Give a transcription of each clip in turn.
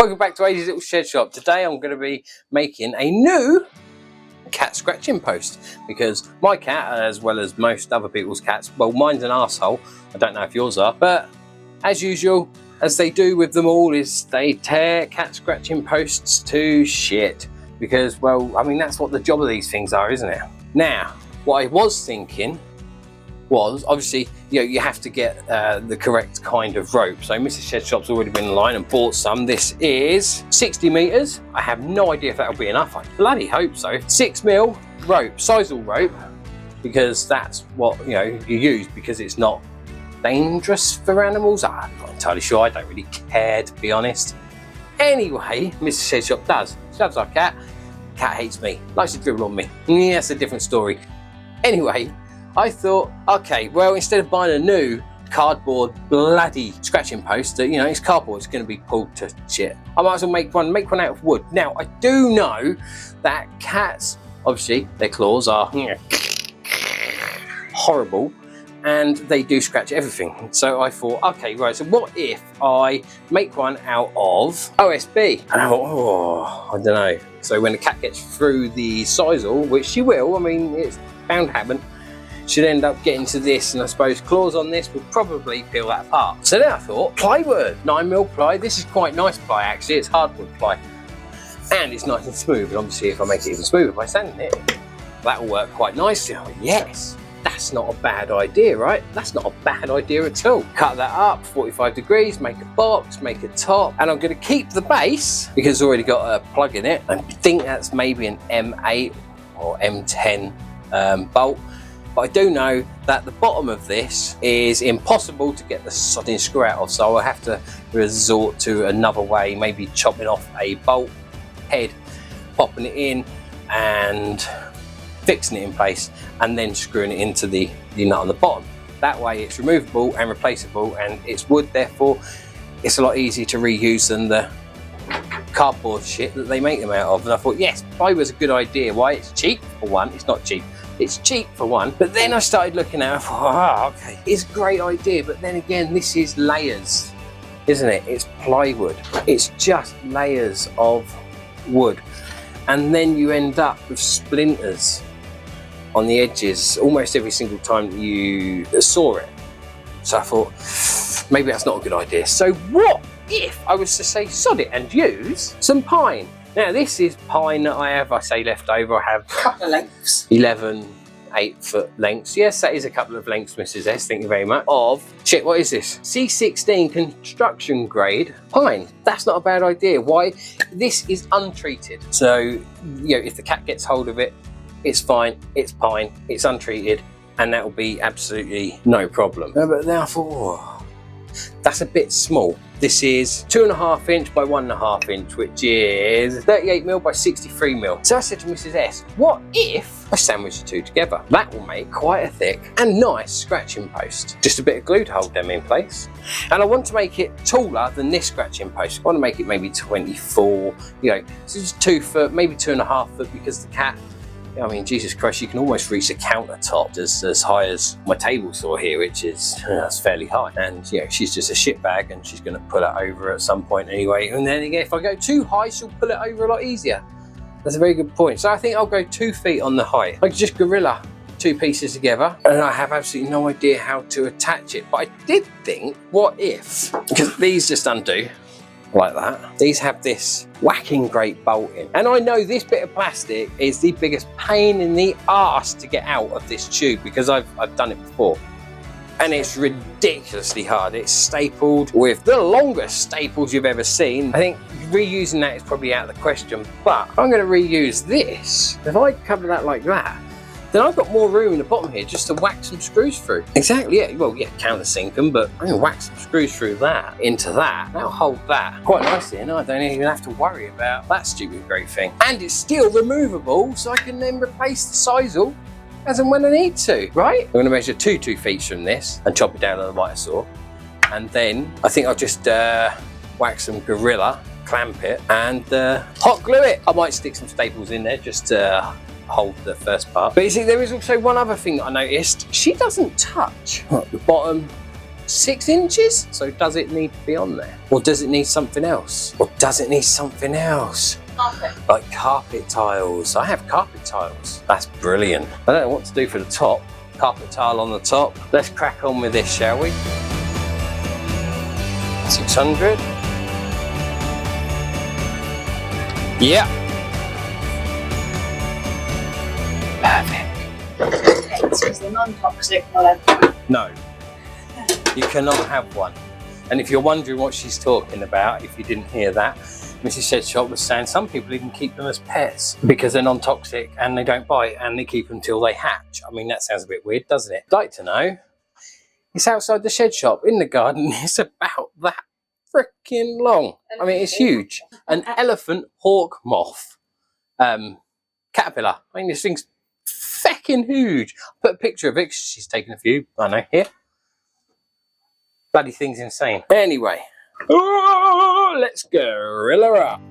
Welcome back to Aisy's Little Shed Shop. Today I'm going to be making a new cat scratching post because my cat, as well as most other people's cats, well, mine's an arsehole. I don't know if yours are, but as usual, as they do with them all, is they tear cat scratching posts to shit because, well, I mean, that's what the job of these things are, isn't it? Now, what I was thinking was, obviously, you have to get the correct kind of rope. So Mrs. Shedshop's already been in line and bought some. This is 60 meters. I have no idea if that'll be enough. I bloody hope so. 6mm rope, sisal rope, because that's what you use because it's not dangerous for animals. I'm not entirely sure. I don't really care, to be honest. Anyway, Mrs. Shedshop does. She loves our cat. Cat hates me. Likes to dribble on me. Yeah, that's a different story. Anyway, I thought, okay, well, instead of buying a new cardboard bloody scratching post that, it's cardboard, it's going to be pulled to shit, I might as well make one out of wood. Now, I do know that cats, obviously, their claws are horrible and they do scratch everything. So I thought, okay, right, so what if I make one out of OSB? And I thought, oh, I don't know. So when the cat gets through the sisal, which she will, I mean, it's bound to happen, should end up getting to this, and I suppose claws on this would probably peel that apart. So then I thought, plywood, 9mm ply. This is quite nice ply actually, it's hardwood ply. And it's nice and smooth, and obviously if I make it even smoother by sanding it, that will work quite nicely. Oh, yes, that's not a bad idea, right? That's not a bad idea at all. Cut that up, 45 degrees, make a box, make a top, and I'm gonna keep the base, because it's already got a plug in it. I think that's maybe an M8 or M10 bolt. But I do know that the bottom of this is impossible to get the sodding screw out of, so I'll have to resort to another way, maybe chopping off a bolt head, popping it in and fixing it in place, and then screwing it into the nut on the bottom. That way it's removable and replaceable, and it's wood, therefore it's a lot easier to reuse than the cardboard shit that they make them out of. And I thought, yes, plywood's a good idea. Why? It's cheap for one. It's not cheap. It's cheap for one, but then I started looking at it, I thought, okay, it's a great idea, but then again, this is layers, isn't it? It's plywood. It's just layers of wood. And then you end up with splinters on the edges almost every single time you saw it. So I thought, maybe that's not a good idea. So what if I was to say, sod it and use some pine? Now this is pine that I have, I say left over, I have a couple of lengths, 11 8-foot lengths. Yes, that is a couple of lengths, Mrs. S, thank you very much. Shit, what is this? C16 construction grade pine. That's not a bad idea. Why? This is untreated. So, if the cat gets hold of it, it's fine, it's pine, it's untreated, and that will be absolutely no problem. But then I thought, oh, that's a bit small. This is 2.5 inch by 1.5 inch, which is 38mm by 63mm. So I said to Mrs. S, what if I sandwich the two together? That will make quite a thick and nice scratching post. Just a bit of glue to hold them in place. And I want to make it taller than this scratching post. I want to make it maybe 24, so just 2 foot, maybe 2.5 foot, because the cat, I mean, Jesus Christ, you can almost reach the countertop as high as my table saw here, which is that's fairly high. And she's just a shitbag, and she's going to pull it over at some point anyway. And then again, if I go too high, she'll pull it over a lot easier. That's a very good point. So I think I'll go 2 feet on the height. I can just gorilla 2 pieces together, and I have absolutely no idea how to attach it. But I did think, what if, because these just undo like that. These have this whacking great bolt in. And I know this bit of plastic is the biggest pain in the arse to get out of this tube, because I've done it before. And it's ridiculously hard. It's stapled with the longest staples you've ever seen. I think reusing that is probably out of the question, but I'm going to reuse this. If I cover that like that, then I've got more room in the bottom here just to whack some screws through. Exactly, yeah, well, yeah, countersink them, but I'm gonna whack some screws through that, into that. That'll hold that quite nicely, and I don't even have to worry about that stupid great thing. And it's still removable, so I can then replace the sisal as and when I need to, right? I'm gonna measure 2 feet from this and chop it down on the miter saw. And then I think I'll just whack some Gorilla, clamp it, and hot glue it. I might stick some staples in there just to hold the first part. But you see, there is also one other thing that I noticed. She doesn't touch the bottom 6 inches? So does it need to be on there? Or does it need something else? Or does it need something else? Carpet. Like carpet tiles. I have carpet tiles. That's brilliant. I don't know what to do for the top. Carpet tile on the top. Let's crack on with this, shall we? 600. Yeah. Perfect. Is the non-toxic whatever? No. You cannot have one. And if you're wondering what she's talking about, if you didn't hear that, Mrs. Shedshop was saying some people even keep them as pets because they're non-toxic and they don't bite and they keep them till they hatch. I mean, that sounds a bit weird, doesn't it? I'd like to know. It's outside the shed shop in the garden. It's about that freaking long. I mean, it's huge. An elephant hawk moth caterpillar. I mean, this thing's feckin' huge. I put a picture of it 'cause she's taken a few. I know, here. Bloody thing's insane. Anyway, oh, let's gorilla up.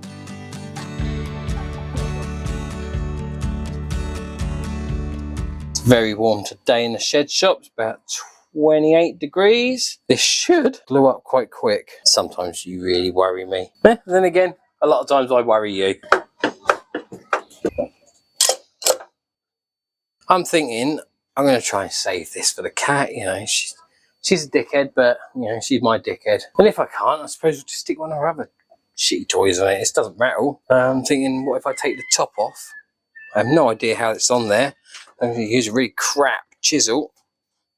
It's very warm today in the shed shop. It's about 28 degrees. This should glue up quite quick. Sometimes you really worry me. Then again, a lot of times I worry you. I'm thinking I'm going to try and save this for the cat. You know, she's a dickhead, but you know, she's my dickhead. And if I can't, I suppose we'll just stick one of her other shitty toys on it. It doesn't rattle. I'm thinking, what if I take the top off? I have no idea how it's on there. I'm going to use a really crap chisel,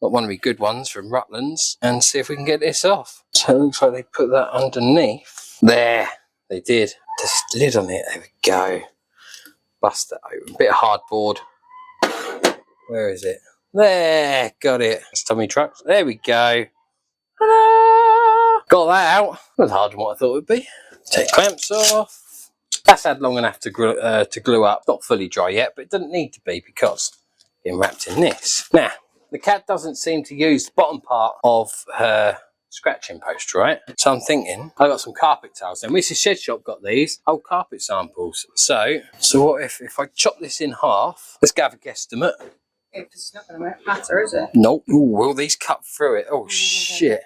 not one of the good ones from Rutland's, and see if we can get this off. So it looks like they put that underneath. There, they did. Just lid on it. There we go. Bust it open. Bit of hardboard. Where is it? There, got it. It's tummy trucks. There we go. Ta-da! Got that out. It was harder than what I thought it would be. Take clamps off. That's had long enough to glue up. Not fully dry yet, but it doesn't need to be because it's been wrapped in this. Now, the cat doesn't seem to use the bottom part of her scratching post, right? So I'm thinking, I got some carpet tiles. And Mrs. Shedshop got these old carpet samples. So what if I chop this in half? Let's have a guesstimate. It's not going to matter, is it? Nope. Ooh, will these cut through it? Oh, shit.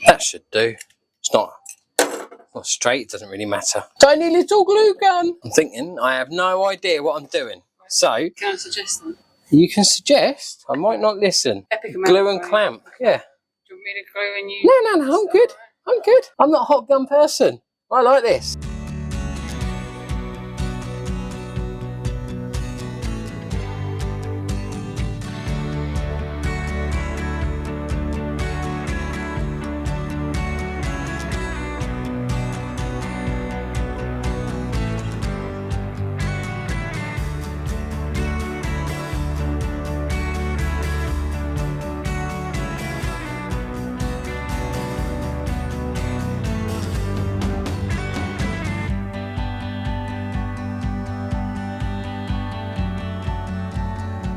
That should do. It's not straight, it doesn't really matter. Tiny little glue gun. I'm thinking, I have no idea what I'm doing. So, Can I suggest them? you can suggest. I might not listen. Epic Glue and clamp. Yeah. Do you want me to glue and you? No, I'm good. I'm good. I'm not a hot gun person. I like this.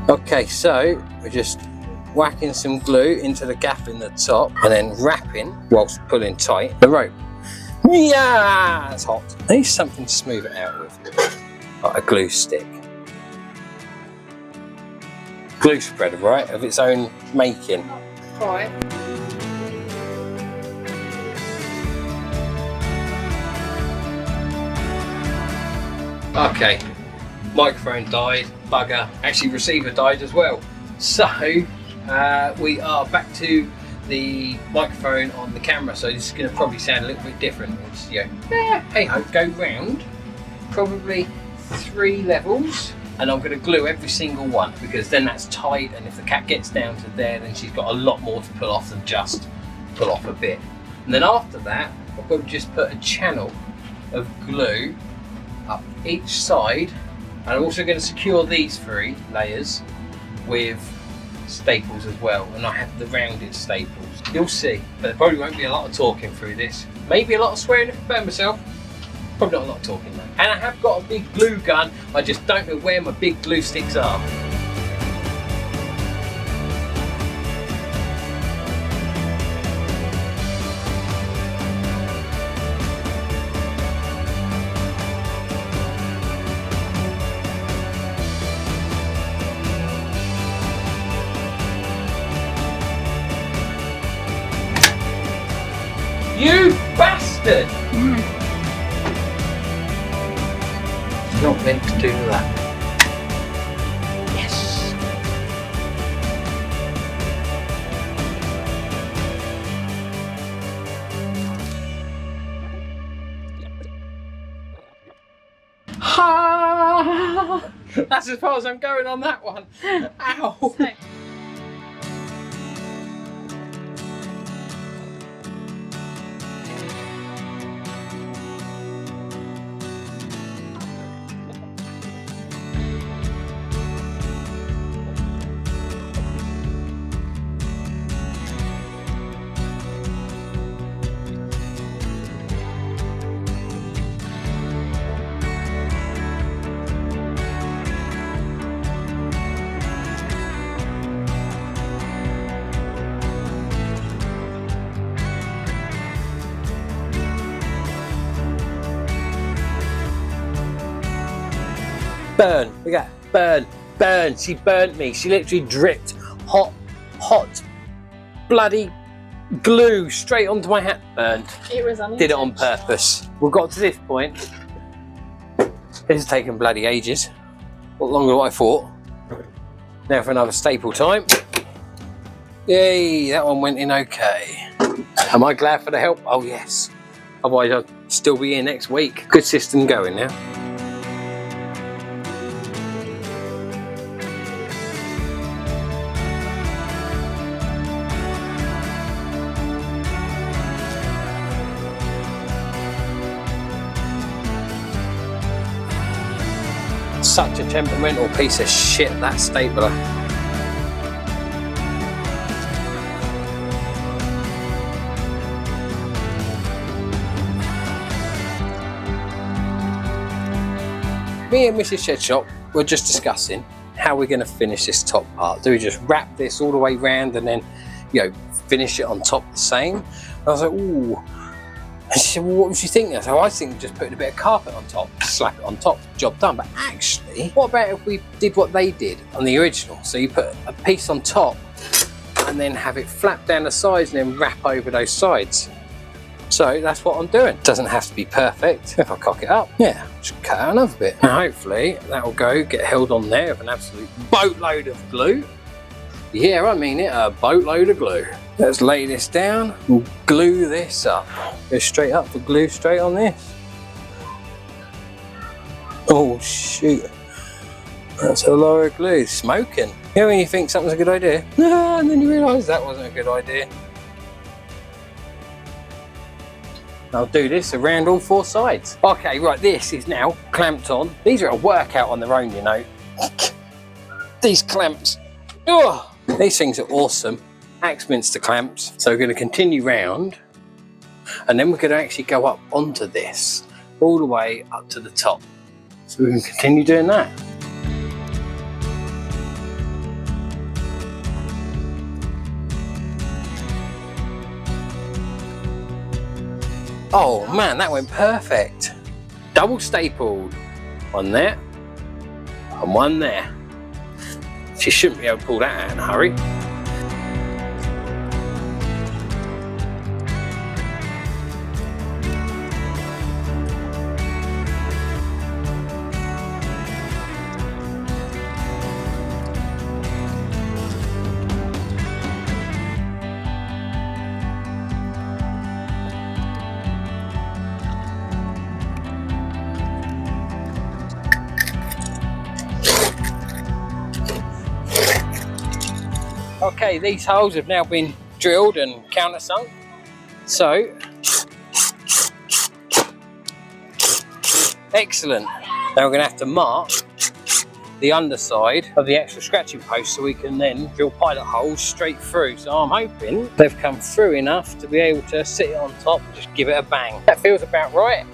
Okay, so we're just whacking some glue into the gap in the top and then wrapping whilst pulling tight the rope. Yeah, it's hot. I need something to smooth it out with, like a glue stick. Glue spreader, right, of its own making. Right. Okay, microphone died, bugger. Actually, receiver died as well. So we are back to the microphone on the camera. So this is going to probably sound a little bit different. It's, you know, hey ho, go round probably 3 levels, and I'm going to glue every single one because then that's tight. And if the cat gets down to there, then she's got a lot more to pull off than just pull off a bit. And then after that, I'll probably just put a channel of glue up each side, and I'm also going to secure these 3 layers with staples as well, and I have the rounded staples. You'll see, but there probably won't be a lot of talking through this. Maybe a lot of swearing if I burn myself. Probably not a lot of talking though. And I have got a big glue gun, I just don't know where my big glue sticks are. not meant to do that. Yes. Ha! That's as far as I'm going on that one. Ow! Burn, look at that, burn, burn. She burnt me. She literally dripped hot bloody glue straight onto my hat. Burnt. It was Did it on purpose. We got to this point. This has taken bloody ages. A lot longer than what I thought. Now for another staple time. Yay, that one went in okay. Am I glad for the help? Oh yes. Otherwise I'll still be here next week. Good system going now. Such a temperamental piece of shit, that stapler. Me and Mrs. Shedshop were just discussing how we're going to finish this top part. Do we just wrap this all the way round and then, you know, finish it on top the same? And I was like, ooh. And she said, well, what would you think? So I think just putting a bit of carpet on top, slap it on top, job done. But actually, what about if we did what they did on the original? So you put a piece on top and then have it flap down the sides and then wrap over those sides. So that's what I'm doing. Doesn't have to be perfect. If I cock it up, yeah, just cut out another bit. And hopefully that will go, get held on there with an absolute boatload of glue. Yeah, I mean it, a boatload of glue. Let's lay this down and glue this up. Go straight up for glue straight on this. Oh shoot, that's a lot of glue, smoking. You know when you think something's a good idea? And then you realise that wasn't a good idea. I'll do this around all four sides. Okay, right, this is now clamped on. These are a workout on their own, you know. These clamps. Oh, these things are awesome. Axminster clamps. So we're going to continue round and then we're going to actually go up onto this all the way up to the top. So we can continue doing that. Oh man, that went perfect. Double stapled. One there and one there. She shouldn't be able to pull that out in a hurry. Okay, these holes have now been drilled and countersunk. So, excellent. Now we're going to have to mark the underside of the extra scratching post so we can then drill pilot holes straight through. So I'm hoping they've come through enough to be able to sit it on top and just give it a bang. That feels about right.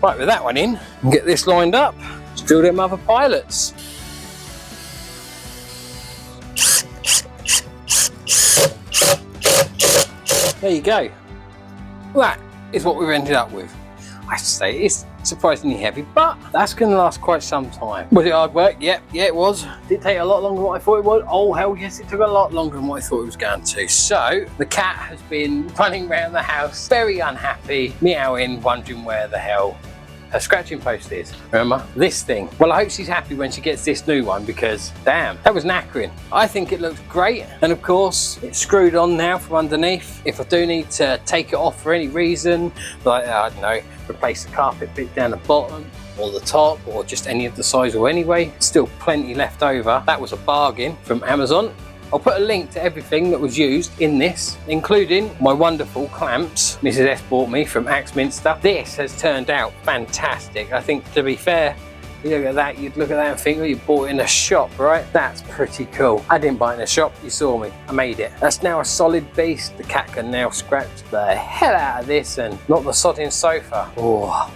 Right, with that one in, and get this lined up. Let's drill them other pilots. There you go. That is what we've ended up with. I have to say, it's surprisingly heavy, but that's going to last quite some time. Was it hard work? Yep, yeah, it was. Did it take a lot longer than what I thought it would? Oh hell yes, it took a lot longer than what I thought it was going to. So the cat has been running around the house, very unhappy, meowing, wondering where the hell her scratching post is. Remember this thing? Well, I hope she's happy when she gets this new one, because damn, that was knackering. I think it looks great, and of course it's screwed on now from underneath. If I do need to take it off for any reason, like I don't know, replace the carpet bit down the bottom or the top, or just any of the sides, or anyway, still plenty left over. That was a bargain from Amazon. I'll put a link to everything that was used in this, including my wonderful clamps Mrs. S bought me from Axminster. This has turned out fantastic. I think, to be fair, you look at that, you'd look at that and think, oh, you bought it in a shop, right? That's pretty cool. I didn't buy it in a shop, you saw me. I made it. That's now a solid beast. The cat can now scratch the hell out of this and not the sodding sofa. Oh.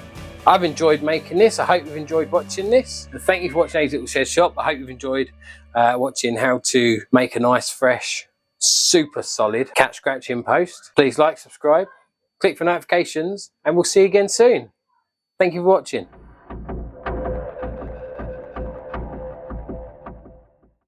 I've enjoyed making this. I hope you've enjoyed watching this. And thank you for watching A's Little Shedshop. I hope you've enjoyed watching how to make a nice, fresh, super solid cat scratching post. Please like, subscribe, click for notifications, and we'll see you again soon. Thank you for watching.